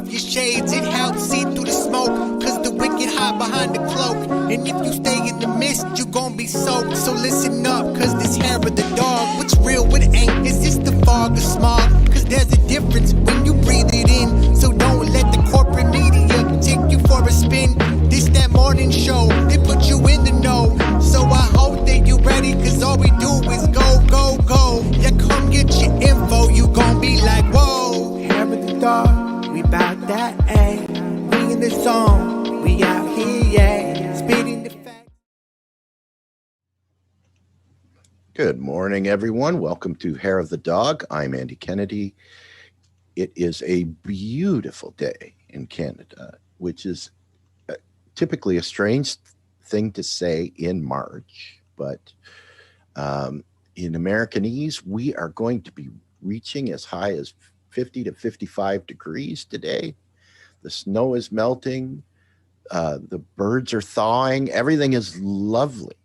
off your shades, it helps see through the smoke. Cause the wicked hide behind the cloak. And if you stay in the mist, you gon' be soaked. So listen up, cause this hair of the dog, what's real, what ain't, is this the fog or smog? Cause there's a difference when you breathe it in. So don't let the corporate media take you for a spin. This that morning show, they put you in the know. So I hope that you ready, cause all we do is go, go, go. Yeah, come get your info, you gon' be like, whoa. Hair of the dog, we bout that, ayy. We in the zone, we out here, yeah. Spitting the facts. Good morning, everyone. Welcome to Hair of the Dog. I'm Andy Kennedy. It is a beautiful day in Canada, which is typically a strange thing to say in March, but in Americanese, we are going to be reaching as high as 50 to 55 degrees today. The snow is melting. The birds are thawing. Everything is lovely.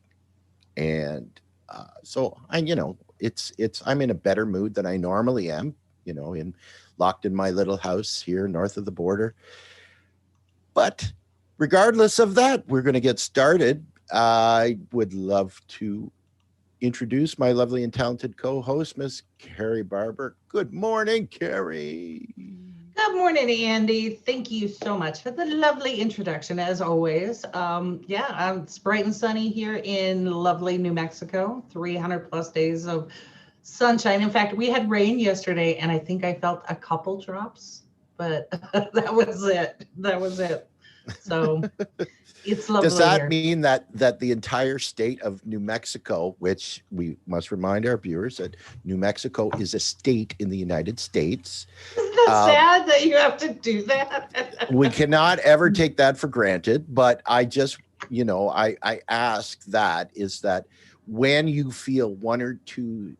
And so I'm in a better mood than I normally am, locked in my little house here north of the border. But regardless of that, we're going to get started. I would love to introduce my lovely and talented co-host, Miss Carrie Barber. Good morning, Carrie. Good morning, Andy. Thank you so much for the lovely introduction, as always. It's bright and sunny here in lovely New Mexico. 300 plus days of sunshine. In fact, we had rain yesterday, and I think I felt a couple drops, but that was it. So it's lovely. Does that here. mean that the entire state of New Mexico, which we must remind our viewers that New Mexico is a state in the United States? Isn't that sad that you have to do that? We cannot ever take that for granted, but I just, I ask that is that when you feel one or two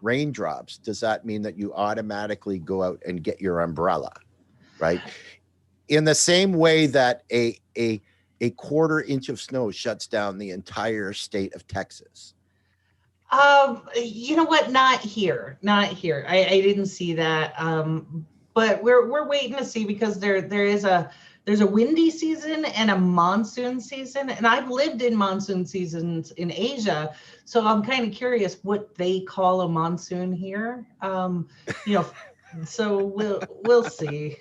raindrops, does that mean that you automatically go out and get your umbrella, right? In the same way that a quarter inch of snow shuts down the entire state of Texas. You know what? Not here. I didn't see that. But we're waiting to see because there's a windy season and a monsoon season, and I've lived in monsoon seasons in Asia, so I'm kind of curious what they call a monsoon here. So we'll see.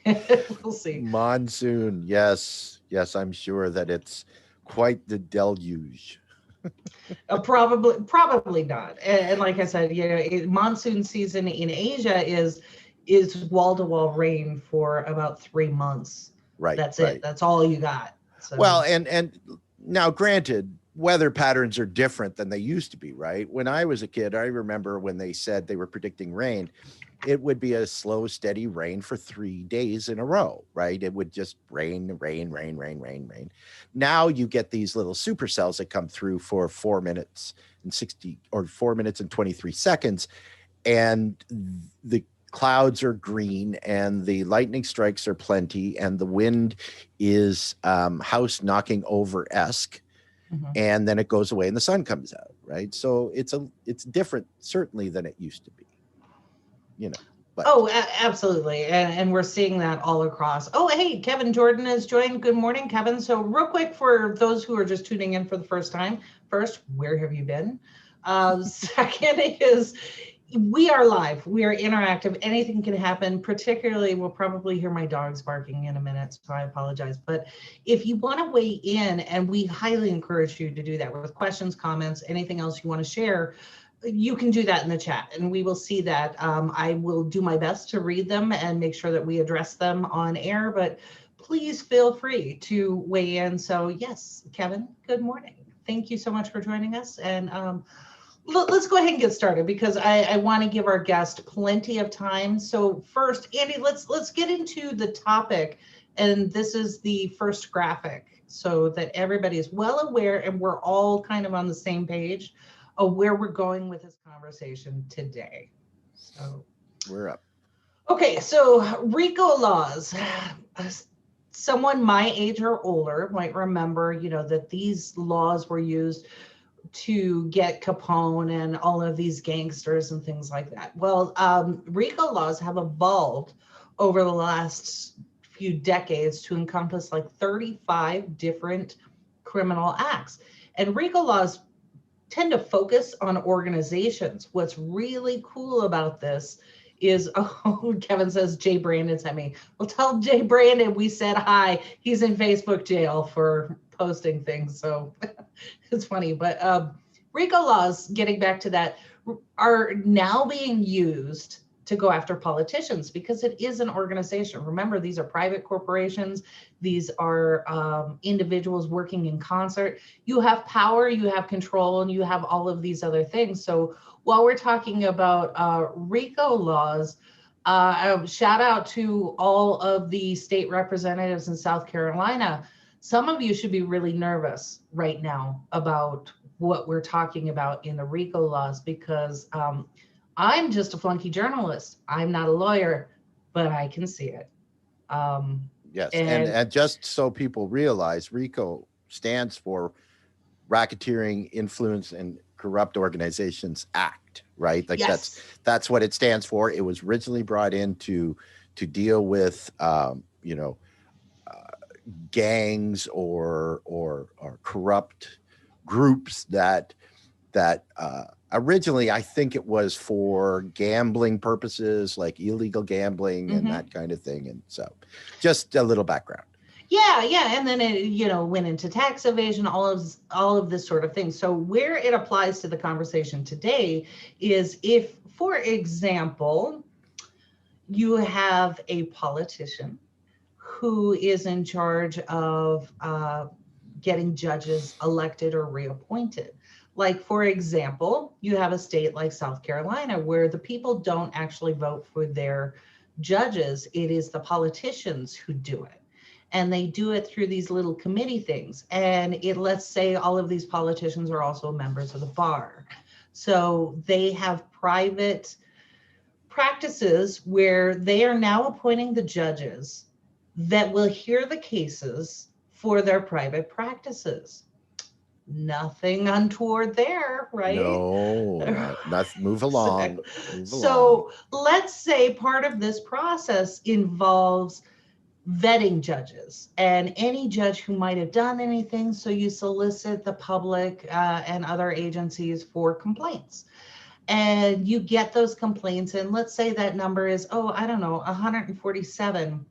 We'll see. Monsoon, yes, I'm sure that it's quite the deluge. Probably not. And like I said, monsoon season in Asia is wall-to-wall rain for about 3 months. Right. That's it. That's all you got. So. Well, and now granted, weather patterns are different than they used to be, right? When I was a kid, I remember when they said they were predicting rain, it would be a slow, steady rain for 3 days in a row, right? It would just rain. Now you get these little supercells that come through for 4 minutes and 60 or 4 minutes and 23 seconds. And the clouds are green and the lightning strikes are plenty and the wind is house knocking over-esque. Mm-hmm. And then it goes away and the sun comes out, right? So it's different, certainly, than it used to be. But. Oh, absolutely. And we're seeing that all across. Oh, hey, Kevin Jordan has joined. Good morning, Kevin. So real quick, for those who are just tuning in for the first time, where have you been? Second is we are live. We are interactive. Anything can happen. Particularly, we'll probably hear my dogs barking in a minute, so I apologize. But if you want to weigh in, and we highly encourage you to do that with questions, comments, anything else you want to share, you can do that in the chat and we will see that. I will do my best to read them and make sure that we address them on air, but please feel free to weigh in. So yes, Kevin, good morning. Thank you so much for joining us. And let's go ahead and get started because I want to give our guest plenty of time. So first, Andy, let's get into the topic. And this is the first graphic so that everybody is well aware and we're all kind of on the same page of where we're going with this conversation today. So we're up. Okay, so RICO laws. Someone my age or older might remember, that these laws were used to get Capone and all of these gangsters and things like that. Well, RICO laws have evolved over the last few decades to encompass like 35 different criminal acts. And RICO laws tend to focus on organizations. What's really cool about this is, oh, Kevin says Jay Brandon sent me. Well, tell Jay Brandon we said hi. He's in Facebook jail for posting things. So it's funny. But RICO laws, getting back to that, are now being used to go after politicians because it is an organization. Remember, these are private corporations. These are individuals working in concert. You have power, you have control, and you have all of these other things. So while we're talking about RICO laws, shout out to all of the state representatives in South Carolina. Some of you should be really nervous right now about what we're talking about in the RICO laws, because I'm just a flunky journalist. I'm not a lawyer, but I can see it. Yes, and just so people realize, RICO stands for Racketeering, Influence, and Corrupt Organizations Act, right? Like yes. that's what it stands for. It was originally brought in to deal with gangs or corrupt groups that originally I think it was for gambling purposes, like illegal gambling and that kind of thing. And so just a little background. Yeah. And then it, went into tax evasion, all of this sort of thing. So where it applies to the conversation today is if, for example, you have a politician who is in charge of getting judges elected or reappointed. Like, for example, you have a state like South Carolina where the people don't actually vote for their judges. It is the politicians who do it. And they do it through these little committee things. And let's say all of these politicians are also members of the bar. So they have private practices where they are now appointing the judges that will hear the cases for their private practices. Nothing untoward there, right? No, move along. So let's say part of this process involves vetting judges and any judge who might have done anything. So you solicit the public and other agencies for complaints. And you get those complaints. And let's say that number is, 147.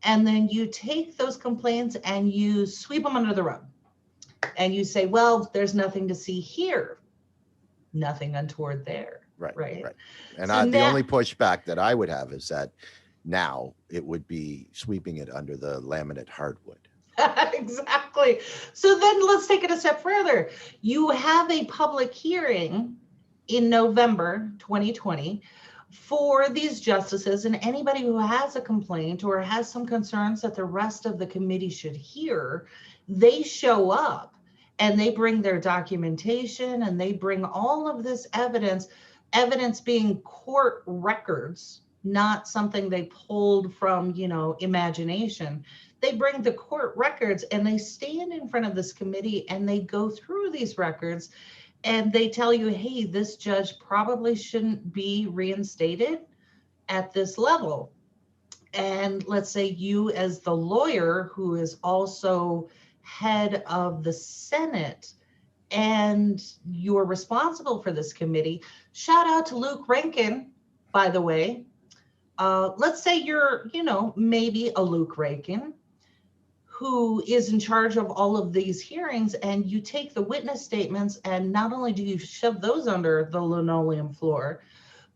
And then you take those complaints and you sweep them under the rug. And you say, well, there's nothing to see here. Nothing untoward there. Right. And the only pushback that I would have is that now it would be sweeping it under the laminate hardwood. Exactly. So then let's take it a step further. You have a public hearing in November 2020 for these justices, and anybody who has a complaint or has some concerns that the rest of the committee should hear, they show up and they bring their documentation and they bring all of this evidence being court records, not something they pulled from, imagination. They bring the court records and they stand in front of this committee and they go through these records and they tell you, hey, this judge probably shouldn't be reinstated at this level. And let's say you, as the lawyer who is also head of the Senate and you're responsible for this committee, shout out to Luke Rankin, by the way. Let's say you're, maybe a Luke Rankin who is in charge of all of these hearings, and you take the witness statements and not only do you shove those under the linoleum floor,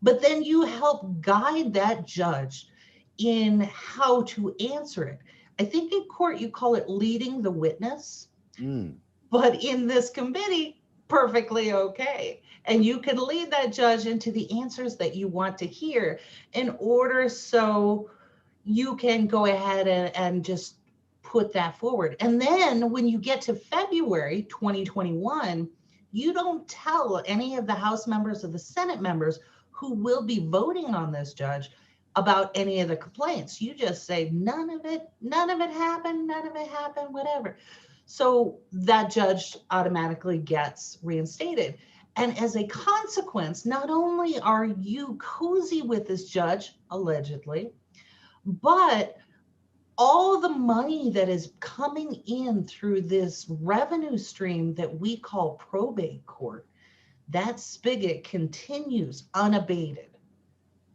but then you help guide that judge in how to answer it. I think in court you call it leading the witness, but in this committee, perfectly okay. And you can lead that judge into the answers that you want to hear in order so you can go ahead and just put that forward. And then when you get to February 2021, you don't tell any of the House members or the Senate members who will be voting on this judge about any of the complaints. You just say, none of it happened, whatever. So that judge automatically gets reinstated. And as a consequence, not only are you cozy with this judge, allegedly, but all the money that is coming in through this revenue stream that we call probate court, that spigot continues unabated,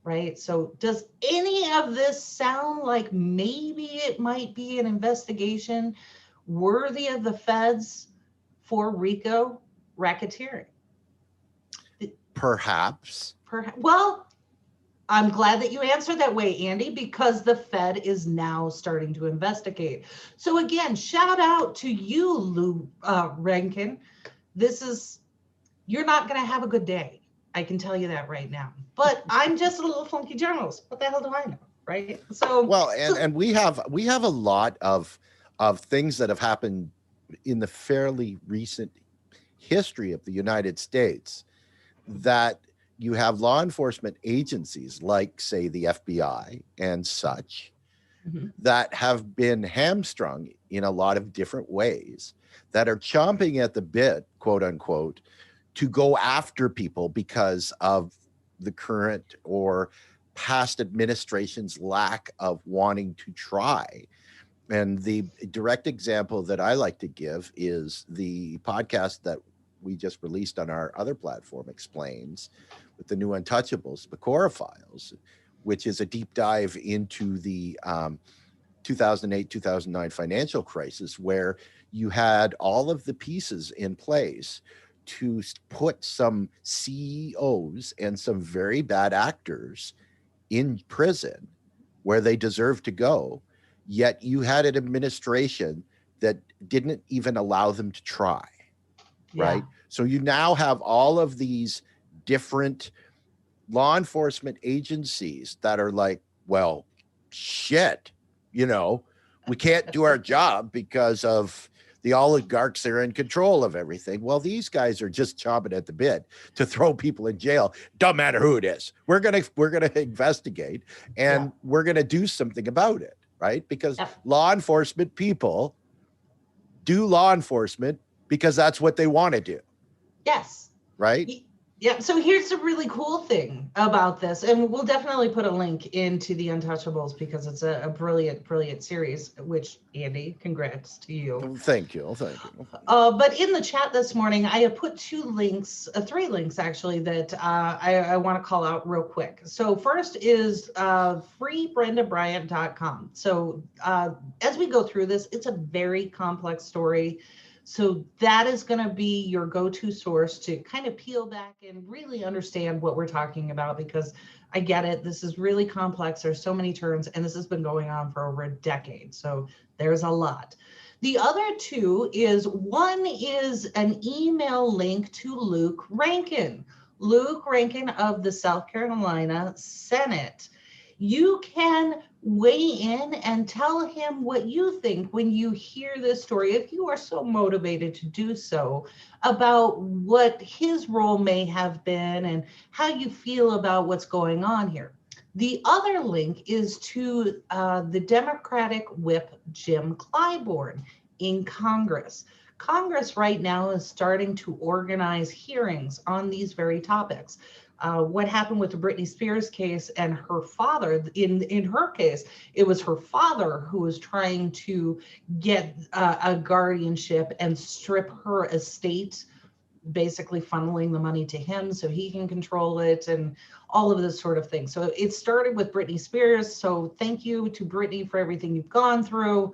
right? So does any of this sound like maybe it might be an investigation worthy of the feds for RICO racketeering? Perhaps. Well, I'm glad that you answered that way, Andy, because the Fed is now starting to investigate. So again, shout out to you, Lou Rankin. You're not going to have a good day. I can tell you that right now. But I'm just a little funky journalist. What the hell do I know, right? So well, and we have a lot of things that have happened in the fairly recent history of the United States that you have law enforcement agencies like, say, the FBI and such, that have been hamstrung in a lot of different ways, that are chomping at the bit, quote unquote, to go after people because of the current or past administration's lack of wanting to try. And the direct example that I like to give is the podcast that we just released on our other platform, Explains, with the new Untouchables, the Cora Files, which is a deep dive into the 2008-2009 financial crisis, where you had all of the pieces in place to put some CEOs and some very bad actors in prison where they deserve to go. Yet you had an administration that didn't even allow them to try, right? So you now have all of these different law enforcement agencies that are like, well, shit, we can't do our job because of the oligarchs that are in control of everything. Well, these guys are just chomping at the bit to throw people in jail. Don't matter who it is. We're gonna investigate, and we're gonna do something about it, right? Because law enforcement people do law enforcement because that's what they want to do. Yes. Right? Yeah. So here's the really cool thing about this, and we'll definitely put a link into the Untouchables because it's a brilliant, brilliant series, which, Andy, congrats to you. Thank you. But in the chat this morning, I have put three links actually, that I want to call out real quick. So first is freebrendabryant.com. So as we go through this, it's a very complex story. So that is going to be your go-to source to kind of peel back and really understand what we're talking about, because I get it. This is really complex. There's so many terms, and this has been going on for over a decade. So there's a lot. The other two is, one is an email link to Luke Rankin. Luke Rankin of the South Carolina Senate. You can weigh in and tell him what you think when you hear this story, if you are so motivated to do so, about what his role may have been and how you feel about what's going on here. The other link is to the Democratic whip, Jim Clyburn, in Congress. Congress right now is starting to organize hearings on these very topics. What happened with the Britney Spears case and her father, in her case, it was her father who was trying to get a guardianship and strip her estate, basically funneling the money to him so he can control it and all of this sort of thing. So it started with Britney Spears. So thank you to Britney for everything you've gone through,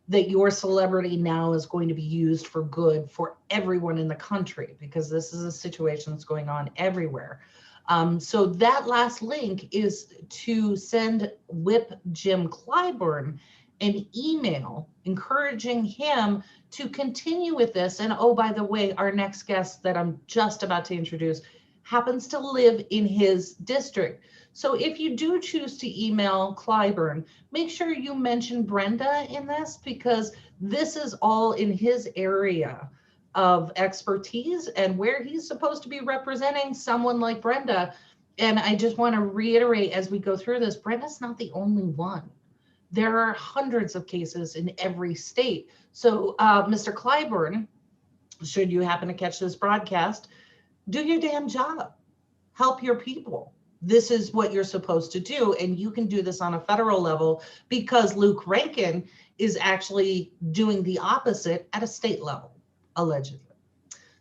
that your celebrity now is going to be used for good for everyone in the country, because this is a situation that's going on everywhere. So that last link is to send Whip Jim Clyburn an email encouraging him to continue with this. And oh, by the way, our next guest that I'm just about to introduce happens to live in his district. So if you do choose to email Clyburn, make sure you mention Brenda in this, because this is all in his area of expertise and where he's supposed to be representing someone like Brenda. And I just want to reiterate as we go through this, Brenda's not the only one. There are hundreds of cases in every state. So Mr. Clyburn, should you happen to catch this broadcast, do your damn job. Help your people. this is what you're supposed to do. And you can do this on a federal level because Luke Rankin is actually doing the opposite at a state level, allegedly.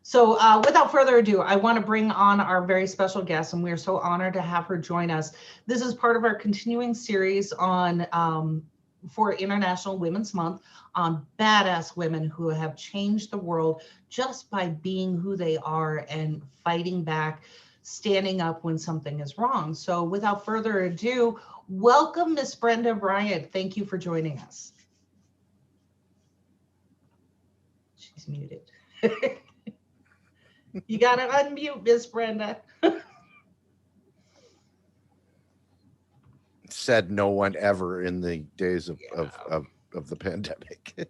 So without further ado, I want to bring on our very special guest, and we are so honored to have her join us. This is part of our continuing series on for International Women's Month on badass women who have changed the world just by being who they are and fighting back, standing up when something is wrong. So without further ado, welcome Miss Brenda Bryant. Thank you for joining us. She's muted. You got to unmute, Miss Brenda. Said no one ever in the days of the pandemic.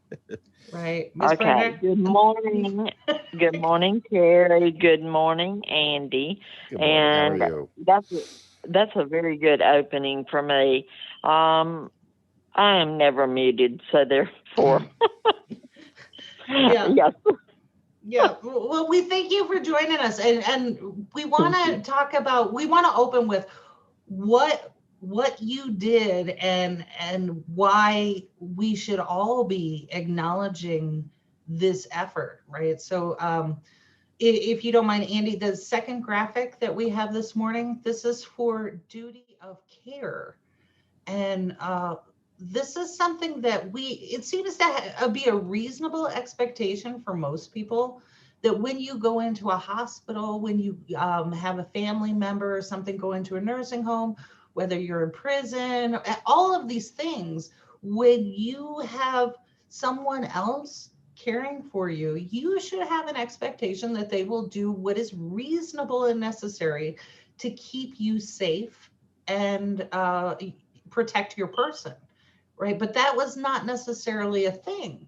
Right. Ms. Okay. Brenda? Good morning. Good morning, Terry. Good morning, Andy. Good morning. And How are you? that's a very good opening for me. I am never muted, so therefore. Yeah. Yes. Yeah, well, we thank you for joining us, and we want to talk about. We want to open with what you did and why we should all be acknowledging this effort, right? So, if you don't mind, Andy, the second graphic that we have this morning, this is for duty of care, and this is something that it seems to be a reasonable expectation for most people, that when you go into a hospital, when you have a family member or something go into a nursing home, whether you're in prison, all of these things, when you have someone else caring for you, you should have an expectation that they will do what is reasonable and necessary to keep you safe and protect your person. Right. But that was not necessarily a thing.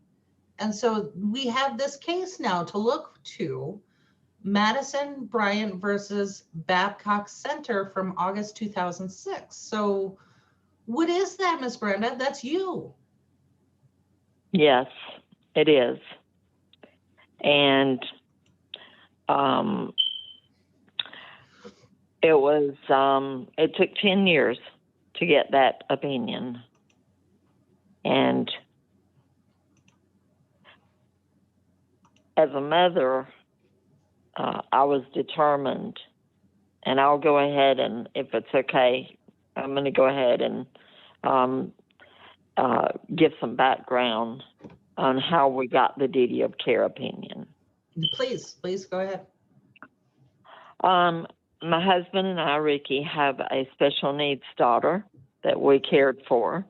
And so we have this case now to look to, Madison Bryant versus Babcock Center from August 2006. So what is that, Miss Brenda? That's you. Yes, it is. And it took 10 years to get that opinion. And as a mother, I was determined, and I'll go ahead and, if it's okay, I'm going to go ahead and give some background on how we got the duty of care opinion. Please go ahead. My husband and I, Ricky, have a special needs daughter that we cared for.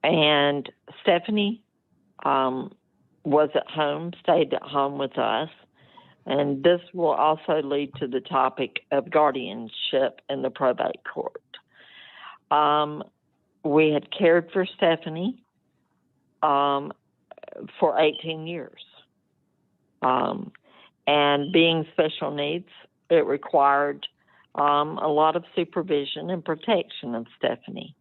And Stephanie was at home, stayed at home with us. And this will also lead to the topic of guardianship in the probate court. We had cared for Stephanie for 18 years. And being special needs, it required a lot of supervision and protection of Stephanie.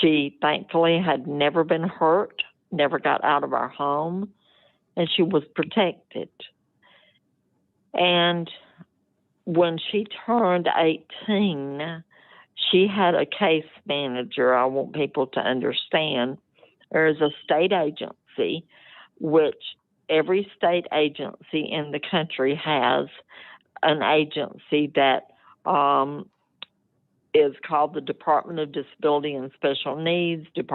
She thankfully had never been hurt, never got out of our home, and she was protected. And when she turned 18, she had a case manager. I want people to understand there is a state agency, which every state agency in the country has an agency that is called the Department of Disability and Special Needs, it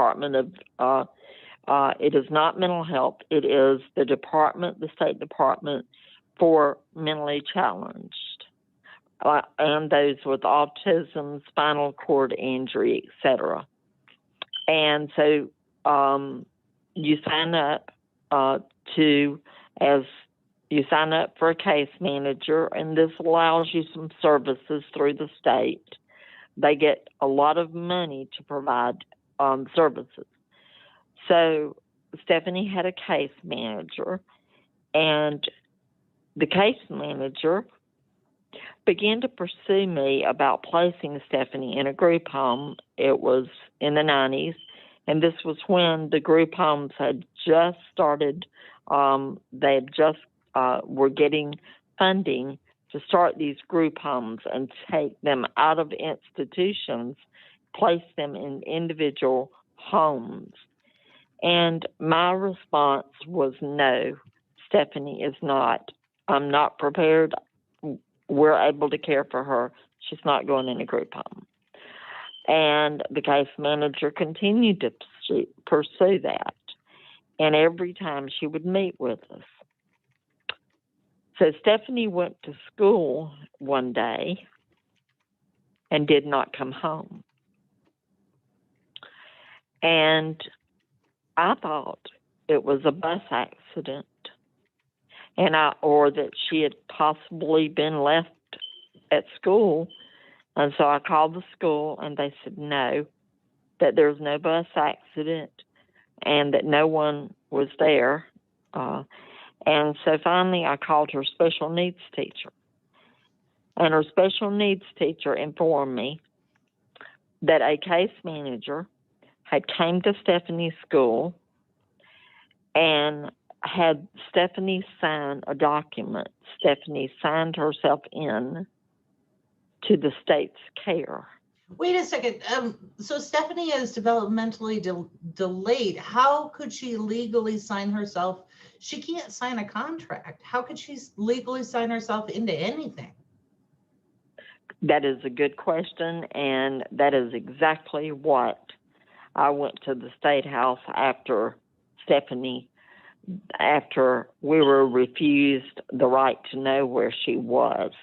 is not mental health, it is the State Department for mentally challenged, and those with autism, spinal cord injury, etc. And so you sign up you sign up for a case manager, and this allows you some services through the state. They get a lot of money to provide services. So Stephanie had a case manager, and the case manager began to pursue me about placing Stephanie in a group home. It was in the 90s, and this was when the group homes had just started. They had just were getting funding to start these group homes and take them out of institutions, place them in individual homes. And my response was no, Stephanie is not. I'm not prepared. We're able to care for her. She's not going in a group home. And the case manager continued to pursue that. And every time she would meet with us. So Stephanie went to school one day and did not come home. And I thought it was a bus accident, or that she had possibly been left at school. And so I called the school, and they said no, that there was no bus accident and that no one was there. And so finally I called her special needs teacher. And her special needs teacher informed me that a case manager had came to Stephanie's school and had Stephanie sign a document. Stephanie signed herself in to the state's care. Wait a second. So Stephanie is developmentally delayed. How could she legally sign herself? She can't sign a contract. How could she legally sign herself into anything? That is a good question, and that is exactly what I went to the State House after we were refused the right to know where she was.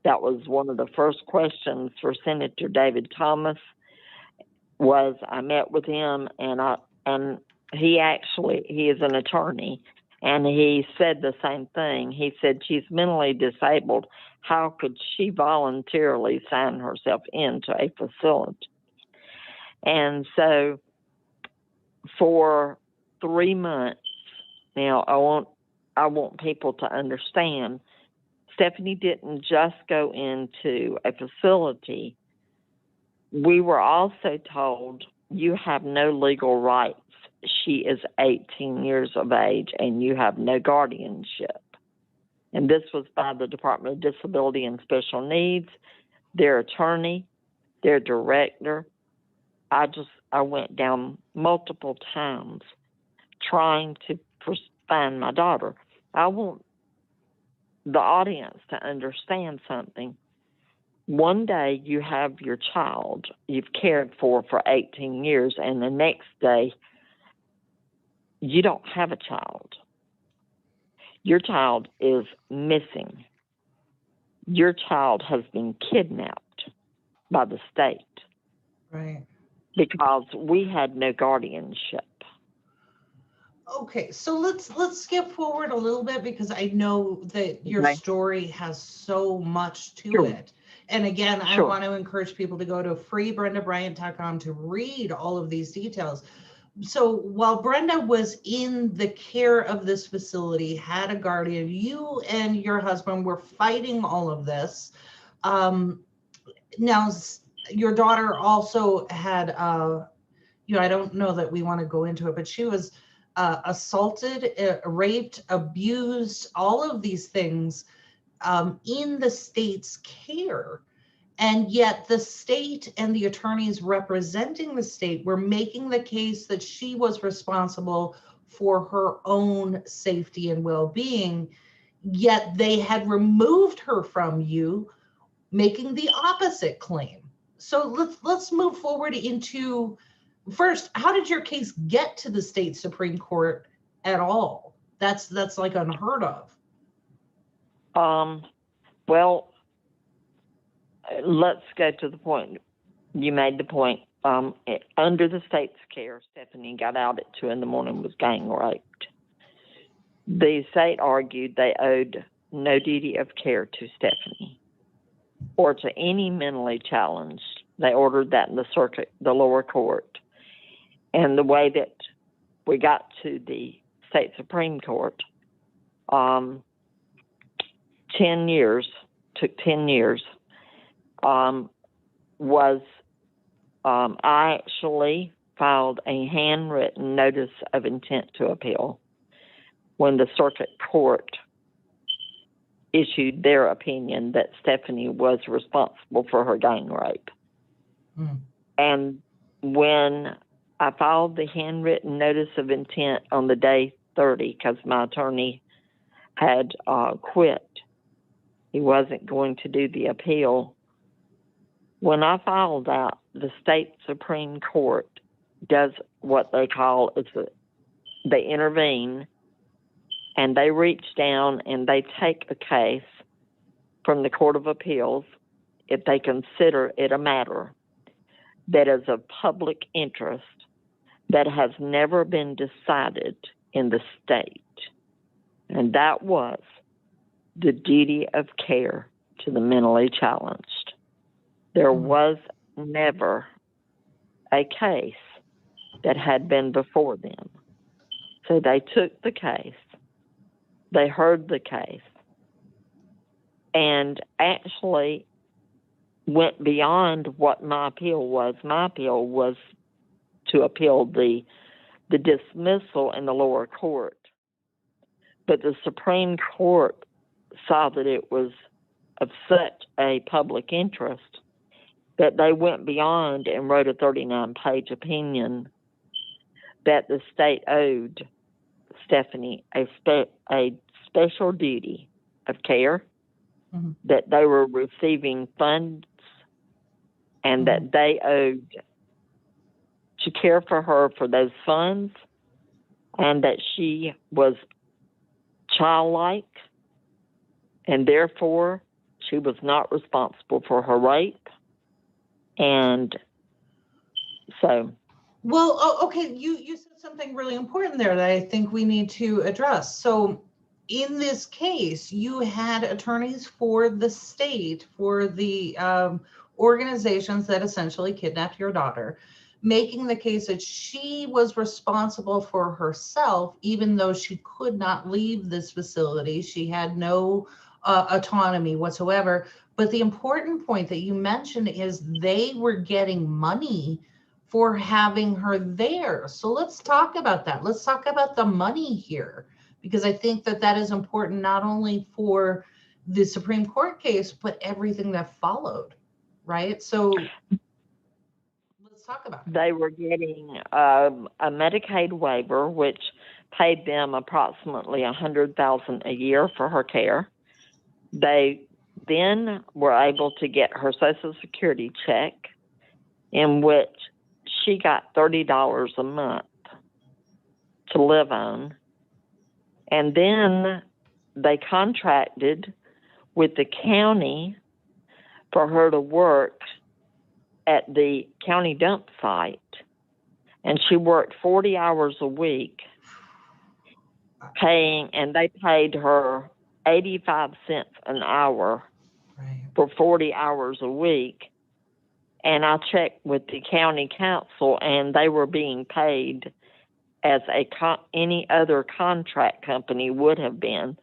That was one of the first questions for Senator David Thomas. I met with him, and he is an attorney, and he said the same thing. He said, she's mentally disabled. How could she voluntarily sign herself into a facility? And so for 3 months, now I want people to understand, Stephanie didn't just go into a facility. We were also told, you have no legal rights. She is 18 years of age and you have no guardianship. And this was by the Department of Disability and Special Needs, their attorney, their director. I went down multiple times trying to find my daughter. I want the audience to understand something. One day you have your child you've cared for 18 years, and the next day you don't have a child. Your child is missing. Your child has been kidnapped by the state. Right. Because we had no guardianship. Okay, so let's skip forward a little bit, because I know that your story has so much to it. And again, I want to encourage people to go to freebrendabryant.com to read all of these details. So while Brenda was in the care of this facility, had a guardian, you and your husband were fighting all of this. Now, your daughter also had, I don't know that we want to go into it, but she was assaulted, raped, abused, all of these things in the state's care. And yet the state and the attorneys representing the state were making the case that she was responsible for her own safety and well-being, yet they had removed her from you, making the opposite claim. So let's move forward into, first, how did your case get to the state Supreme Court at all? That's like unheard of. Well, let's go to the point. You made the point. Under the state's care, Stephanie got out at 2 a.m, was gang raped. The state argued they owed no duty of care to Stephanie or to any mentally challenged. They ordered that in the lower court. And the way that we got to the state Supreme Court, 10 years, took 10 years, was I actually filed a handwritten notice of intent to appeal when the circuit court issued their opinion that Stephanie was responsible for her gang rape. Mm. And when I filed the handwritten notice of intent on the day 30, because my attorney had quit, he wasn't going to do the appeal. When I filed that, the state Supreme Court does what they call they intervene, and they reach down and they take a case from the Court of Appeals if they consider it a matter that is of public interest that has never been decided in the state. And that was the duty of care to the mentally challenged. There was never a case that had been before them. So they took the case, they heard the case, and actually went beyond what my appeal was. My appeal was to appeal the dismissal in the lower court. But the Supreme Court saw that it was of such a public interest that they went beyond and wrote a 39-page opinion that the state owed Stephanie a special duty of care, that they were receiving funds, and that they owed to care for her for those funds, and that she was childlike, and therefore she was not responsible for her rape. And so... Well, okay, you said something really important there that I think we need to address. So in this case, you had attorneys for the state, for the organizations that essentially kidnapped your daughter, making the case that she was responsible for herself, even though she could not leave this facility. She had no autonomy whatsoever. But the important point that you mentioned is they were getting money for having her there. So let's talk about that. Let's talk about the money here, because I think that that is important not only for the Supreme Court case, but everything that followed, right? So let's talk about it. They were getting a Medicaid waiver, which paid them approximately $100,000 a year for her care. They then were able to get her Social Security check, in which she got $30 a month to live on. And then they contracted with the county for her to work at the county dump site. And she worked 40 hours a week, and they paid her 85 cents an hour for 40 hours a week. And I checked with the county council, and they were being paid as any other contract company would have been.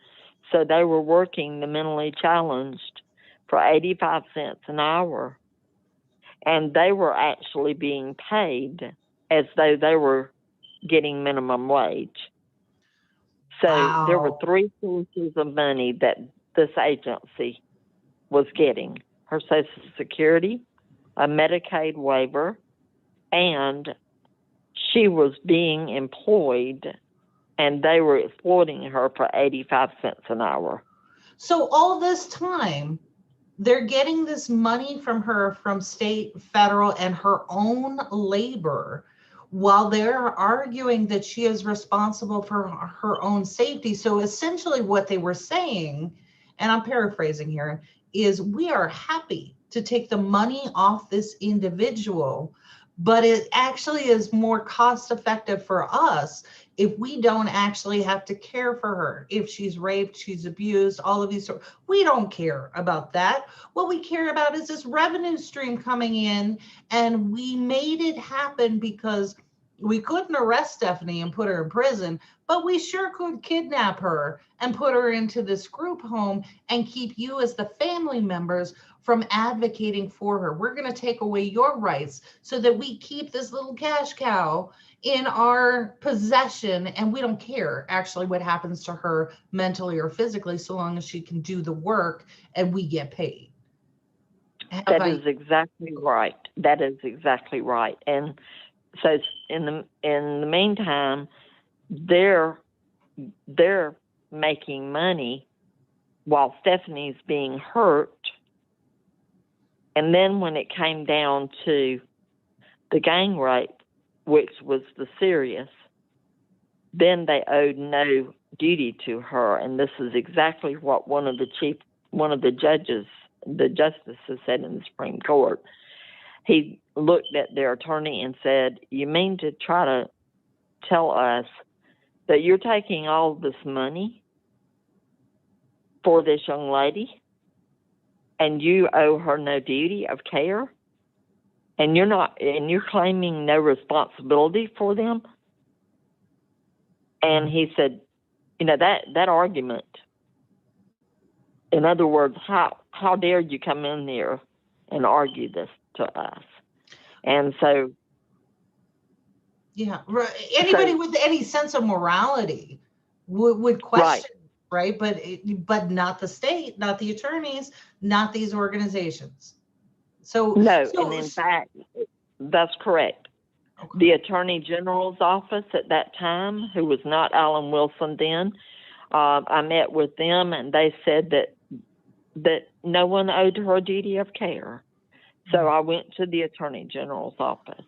So they were working the mentally challenged for 85 cents an hour. And they were actually being paid as though they were getting minimum wage. So there were three sources of money that this agency was getting: her Social Security, a Medicaid waiver, and she was being employed, and they were exploiting her for 85 cents an hour. So all this time, they're getting this money from her, from state, federal, and her own labor, while they're arguing that she is responsible for her own safety. So essentially what they were saying, and I'm paraphrasing here, is we are happy to take the money off this individual, but it actually is more cost effective for us if we don't actually have to care for her. If she's raped, she's abused, all of these, we don't care about that. What we care about is this revenue stream coming in, and we made it happen because we couldn't arrest Stephanie and put her in prison, but we sure could kidnap her and put her into this group home and keep you as the family members from advocating for her. We're going to take away your rights so that we keep this little cash cow in our possession, and we don't care actually what happens to her mentally or physically, so long as she can do the work and we get paid. That is exactly right. That is exactly right. And so in the meantime, they're making money while Stephanie's being hurt. And then when it came down to the gang rape, which was the serious, then they owed no duty to her. And this is exactly what one of the justices said in the Supreme Court. He looked at their attorney and said, "You mean to try to tell us that you're taking all this money for this young lady and you owe her no duty of care? And you're claiming no responsibility for them?" And he said, that argument, in other words, how dare you come in there and argue this to us? And so, yeah, anybody with any sense of morality would question, right? But not the state, not the attorneys, not these organizations. And in fact, that's correct. Okay. The Attorney General's office at that time, who was not Alan Wilson then, I met with them, and they said that no one owed her a duty of care. So I went to the Attorney General's office.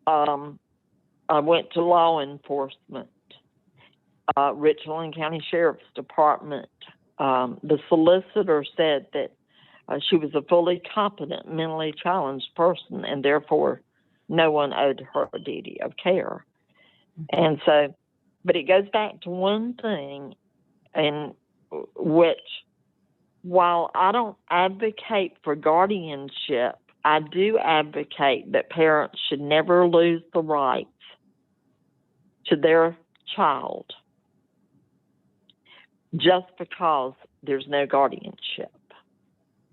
I went to law enforcement, Richland County Sheriff's Department. The solicitor said that she was a fully competent, mentally challenged person, and therefore no one owed her a duty of care. And so, but it goes back to one thing, in which, while I don't advocate for guardianship, I do advocate that parents should never lose the rights to their child just because there's no guardianship.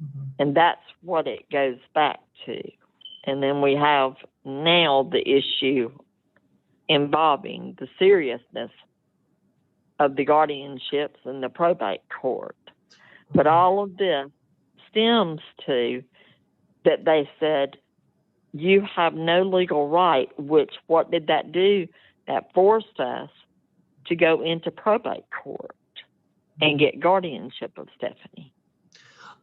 Mm-hmm. And that's what it goes back to. And then we have now the issue involving the seriousness of the guardianships in the probate court. But all of this stems to that they said, you have no legal right, which what did that do? That forced us to go into probate court and get guardianship of Stephanie.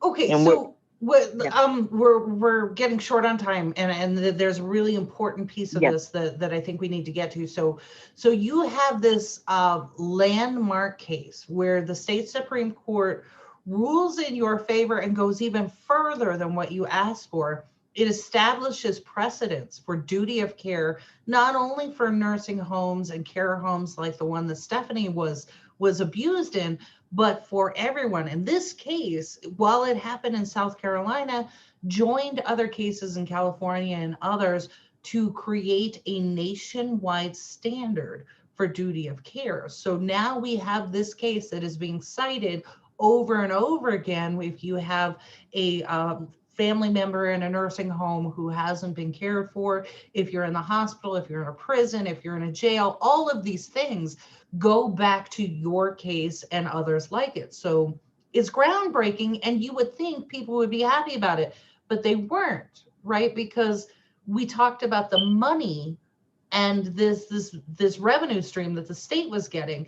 Okay, and so we're getting short on time, and there's a really important piece of this that I think we need to get to. So you have this landmark case where the state Supreme Court rules in your favor and goes even further than what you asked for. It establishes precedents for duty of care, not only for nursing homes and care homes like the one that Stephanie was abused in, but for everyone. And this case, while it happened in South Carolina, joined other cases in California and others to create a nationwide standard for duty of care. So now we have this case that is being cited over and over again. If you have a family member in a nursing home who hasn't been cared for, if you're in the hospital, if you're in a prison, if you're in a jail, all of these things go back to your case and others like it. So it's groundbreaking, and you would think people would be happy about it, but they weren't, right? Because we talked about the money and this revenue stream that the state was getting.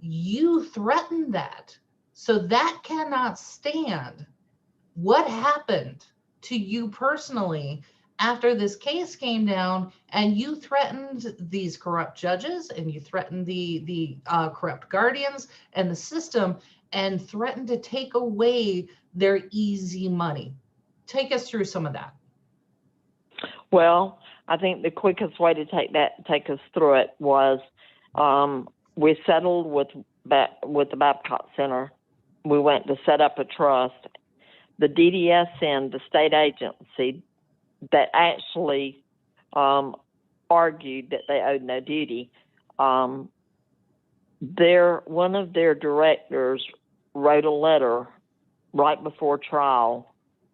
You threatened that. So that cannot stand. What happened to you personally after this case came down and you threatened these corrupt judges and you threatened the corrupt guardians and the system and threatened to take away their easy money? Take us through some of that. Well, I think the quickest way to take us through it was we settled with the Babcock Center. We went to set up a trust. The DDSN, the state agency that actually argued that they owed no duty, one of their directors wrote a letter right before trial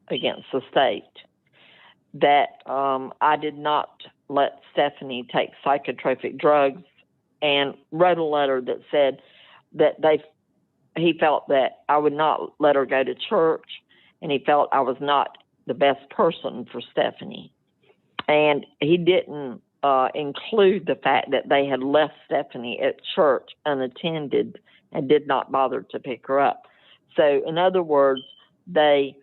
against the state that I did not let Stephanie take psychotropic drugs, and wrote a letter that said that he felt that I would not let her go to church, and he felt I was not the best person for Stephanie. And he didn't include the fact that they had left Stephanie at church unattended and did not bother to pick her up. So, in other words, they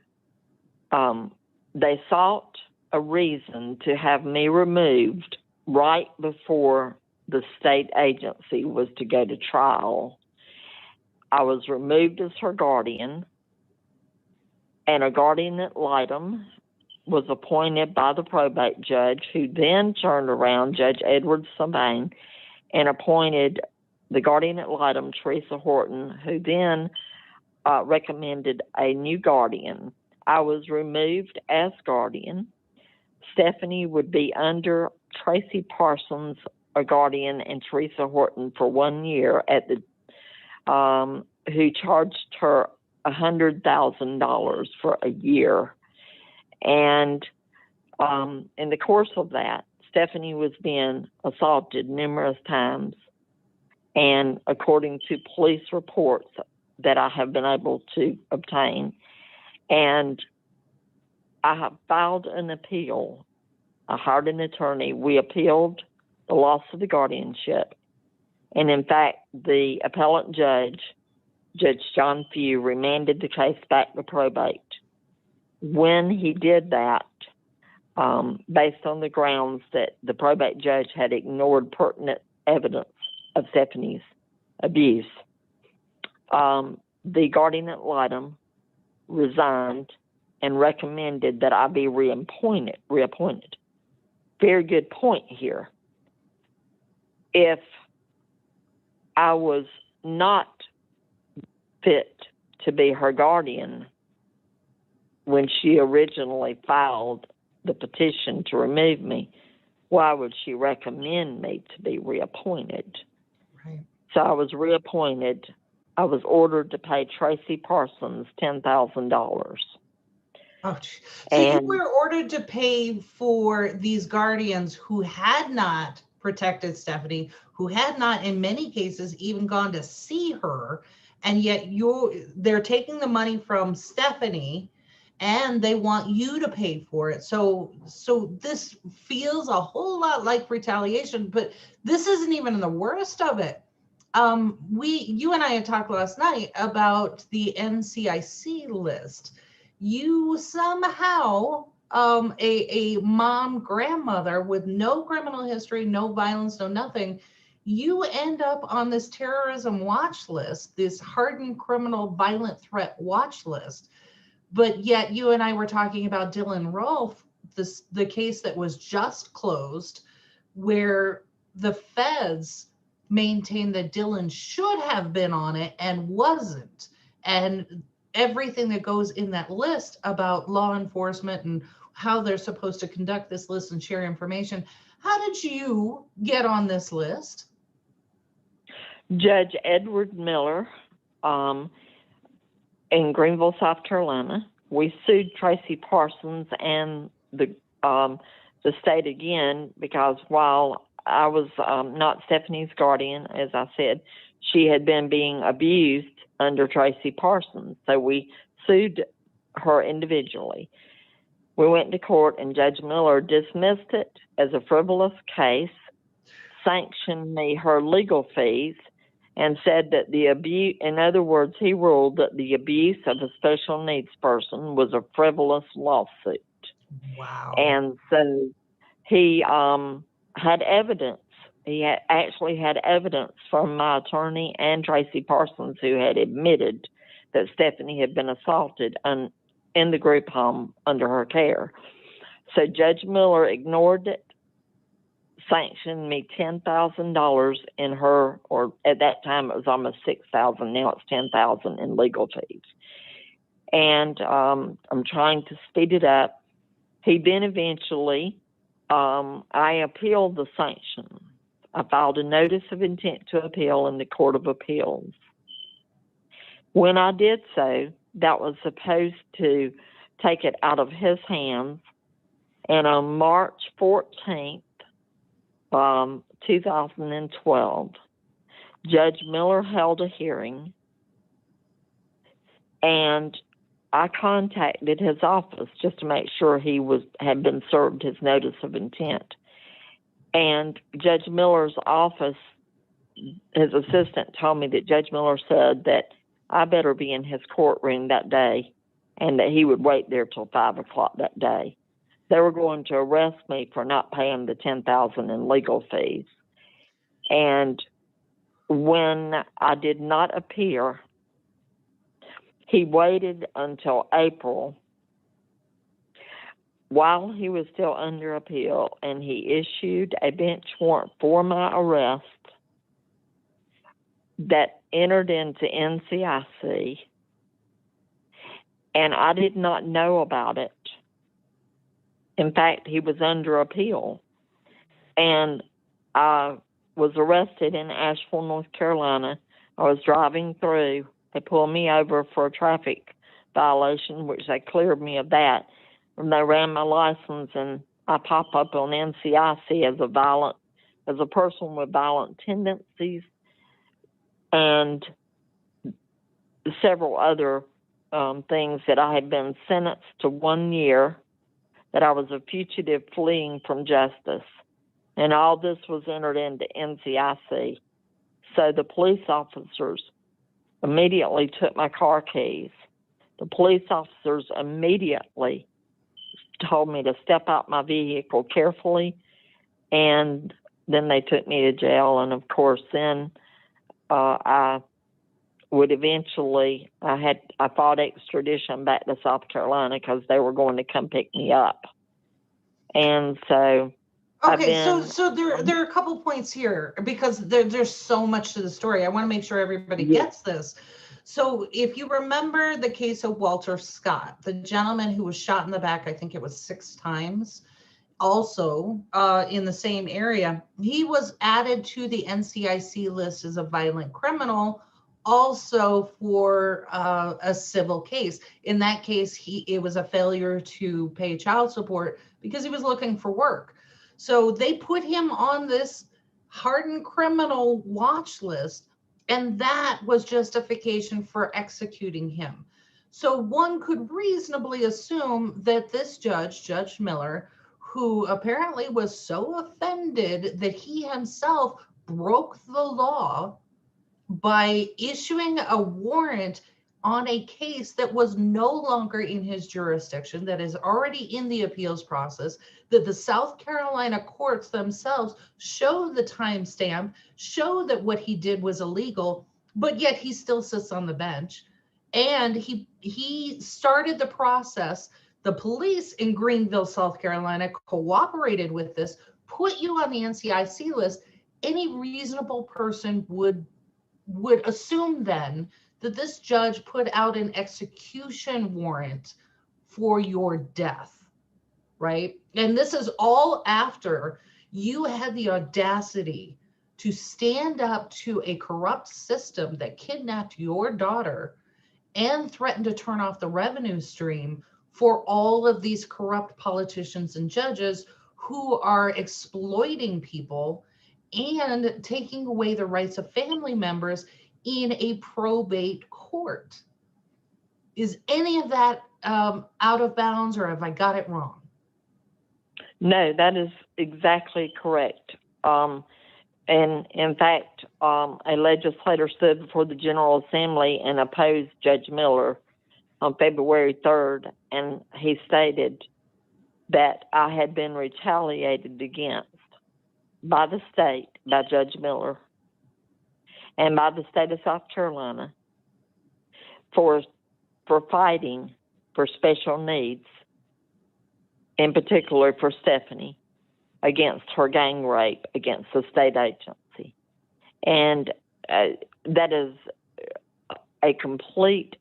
sought a reason to have me removed right before the state agency was to go to trial. I was removed as her guardian, and a guardian ad litem was appointed by the probate judge, who then turned around, Judge Edward Sabine, and appointed the guardian ad litem, Teresa Horton, who then recommended a new guardian. I was removed as guardian. Stephanie would be under Tracy Parsons, a guardian, and Teresa Horton for 1 year at the who charged her $100,000 for a year. And in the course of that, Stephanie was being assaulted numerous times. And according to police reports that I have been able to obtain, and I have filed an appeal. I hired an attorney. We appealed the loss of the guardianship. And in fact, the appellate judge, Judge John Few, remanded the case back to probate. When he did that, based on the grounds that the probate judge had ignored pertinent evidence of Stephanie's abuse, the guardian ad litem resigned and recommended that I be reappointed. Very good point here. If I was not fit to be her guardian when she originally filed the petition to remove me, why would she recommend me to be reappointed? Right. So I was reappointed. I was ordered to pay Tracy Parsons $10,000. Oh, so you were ordered to pay for these guardians who had not protected Stephanie, who had not, in many cases, even gone to see her, and yet they're taking the money from Stephanie, and they want you to pay for it. So this feels a whole lot like retaliation, but this isn't even the worst of it. You and I had talked last night about the NCIC list. You somehow, a mom, grandmother with no criminal history, no violence, no nothing, you end up on this terrorism watch list, this hardened criminal violent threat watch list. But yet you and I were talking about Dylan Rolfe, the case that was just closed, where the feds maintained that Dylan should have been on it and wasn't. And everything that goes in that list about law enforcement and how they're supposed to conduct this list and share information. How did you get on this list? Judge Edward Miller in Greenville, South Carolina. We sued Tracy Parsons and the state again because while I was not Stephanie's guardian, as I said, she had been being abused under Tracy Parsons. So we sued her individually. We went to court and Judge Miller dismissed it as a frivolous case, sanctioned me her legal fees, and said that the abuse, in other words, he ruled that the abuse of a special needs person was a frivolous lawsuit. Wow. And so he had evidence. He actually had evidence from my attorney and Tracy Parsons, who had admitted that Stephanie had been assaulted in the group home under her care. So Judge Miller ignored it, sanctioned me $10,000 in her, or at that time it was almost $6,000. Now it's $10,000 in legal fees. And I'm trying to speed it up. He then eventually, I appealed the sanction. I filed a notice of intent to appeal in the Court of Appeals. When I did so, that was supposed to take it out of his hands. And on March 14th, 2012, Judge Miller held a hearing, and I contacted his office just to make sure he had been served his notice of intent. And Judge Miller's office, his assistant told me that Judge Miller said that I better be in his courtroom that day and that he would wait there till 5 o'clock that day. They were going to arrest me for not paying the $10,000 in legal fees. And when I did not appear, he waited until April while he was still under appeal, and he issued a bench warrant for my arrest that entered into NCIC, and I did not know about it. In fact, he was under appeal, and I was arrested in Asheville, North Carolina. I was driving through. They pulled me over for a traffic violation, which they cleared me of that. And they ran my license, and I pop up on NCIC as a person with violent tendencies, and several other things that I had been sentenced to 1 year, that I was a fugitive fleeing from justice. And all this was entered into NCIC. So the police officers immediately took my car keys. The police officers immediately told me to step out my vehicle carefully, and then they took me to jail. And of course, then I would eventually, I fought extradition back to South Carolina because they were going to come pick me up. And so okay, so there are a couple points here, because there's so much to the story. I want to make sure everybody gets this. So if you remember the case of Walter Scott, the gentleman who was shot in the back, I think it was 6 times, also in the same area, he was added to the NCIC list as a violent criminal, also for a civil case. In that case, it was a failure to pay child support because he was looking for work. So they put him on this hardened criminal watch list, and that was justification for executing him. So one could reasonably assume that this judge, Judge Miller, who apparently was so offended that he himself broke the law by issuing a warrant on a case that was no longer in his jurisdiction, that is already in the appeals process, that the South Carolina courts themselves show the timestamp, show that what he did was illegal, but yet he still sits on the bench. And he started the process. The police in Greenville, South Carolina cooperated with this, put you on the NCIC list. Any reasonable person would assume then that this judge put out an execution warrant for your death, right? And this is all after you had the audacity to stand up to a corrupt system that kidnapped your daughter and threatened to turn off the revenue stream for all of these corrupt politicians and judges who are exploiting people and taking away the rights of family members in a probate court. Is any of that out of bounds, or have I got it wrong? No, that is exactly correct. And in fact, a legislator stood before the General Assembly and opposed Judge Miller on February 3rd, and he stated that I had been retaliated against by the state, by Judge Miller, and by the state of South Carolina for fighting for special needs, in particular for Stephanie, against her gang rape against the state agency. And that is a complete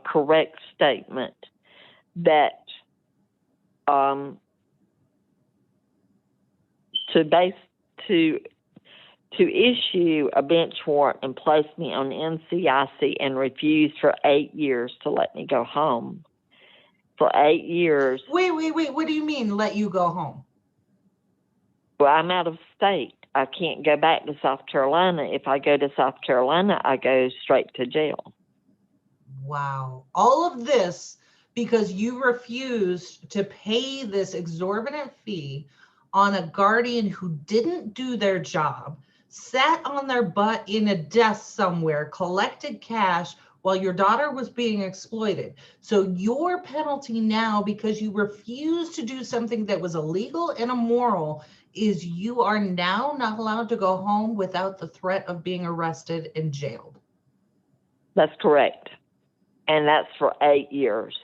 correct statement that to issue a bench warrant and place me on NCIC and refuse for 8 years to let me go home. For 8 years. Wait. What do you mean, let you go home? Well, I'm out of state. I can't go back to South Carolina. If I go to South Carolina, I go straight to jail. Wow. All of this because you refused to pay this exorbitant fee on a guardian who didn't do their job, sat on their butt in a desk somewhere, collected cash while your daughter was being exploited. So your penalty now, because you refused to do something that was illegal and immoral, is you are now not allowed to go home without the threat of being arrested and jailed. That's correct. And that's for 8 years.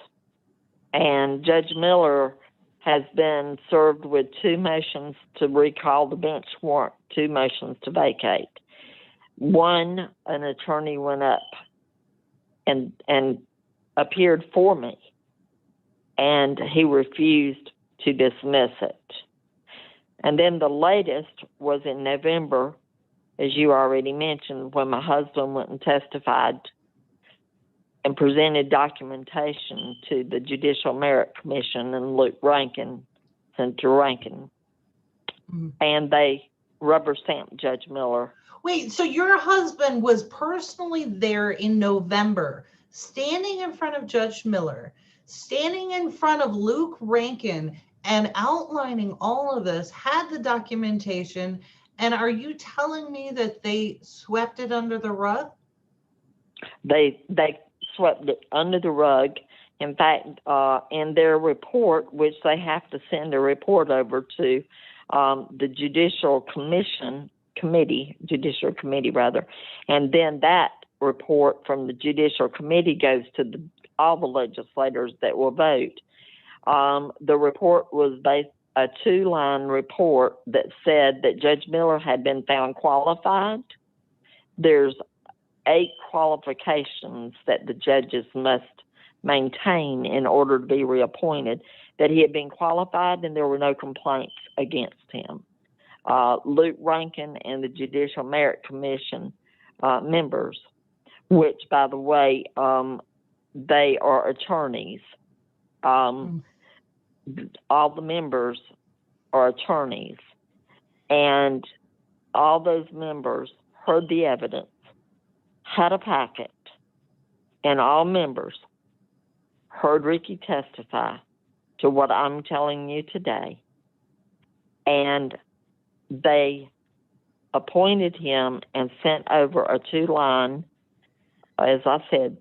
And Judge Miller has been served with 2 motions to recall the bench warrant, 2 motions to vacate. One, an attorney went up and appeared for me, and he refused to dismiss it. And then the latest was in November, as you already mentioned, when my husband went and testified and presented documentation to the Judicial Merit Commission and Luke Rankin, Senator Rankin. Mm-hmm. And they rubber stamped Judge Miller. Wait, so your husband was personally there in November, standing in front of Judge Miller, standing in front of Luke Rankin and outlining all of this, had the documentation, and are you telling me that they swept it under the rug? They swept it under the rug. In fact, in their report, which they have to send a report over to the Judicial Committee, and then that report from the Judicial Committee goes to all the legislators that will vote. The report was a 2-line report that said that Judge Miller had been found qualified. There's 8 qualifications that the judges must maintain in order to be reappointed, that he had been qualified and there were no complaints against him. Luke Rankin and the Judicial Merit Commission members, which, by the way, they are attorneys. All the members are attorneys, and all those members heard the evidence, had a packet, and all members heard Ricky testify to what I'm telling you today. And they appointed him and sent over a 2-line, as I said,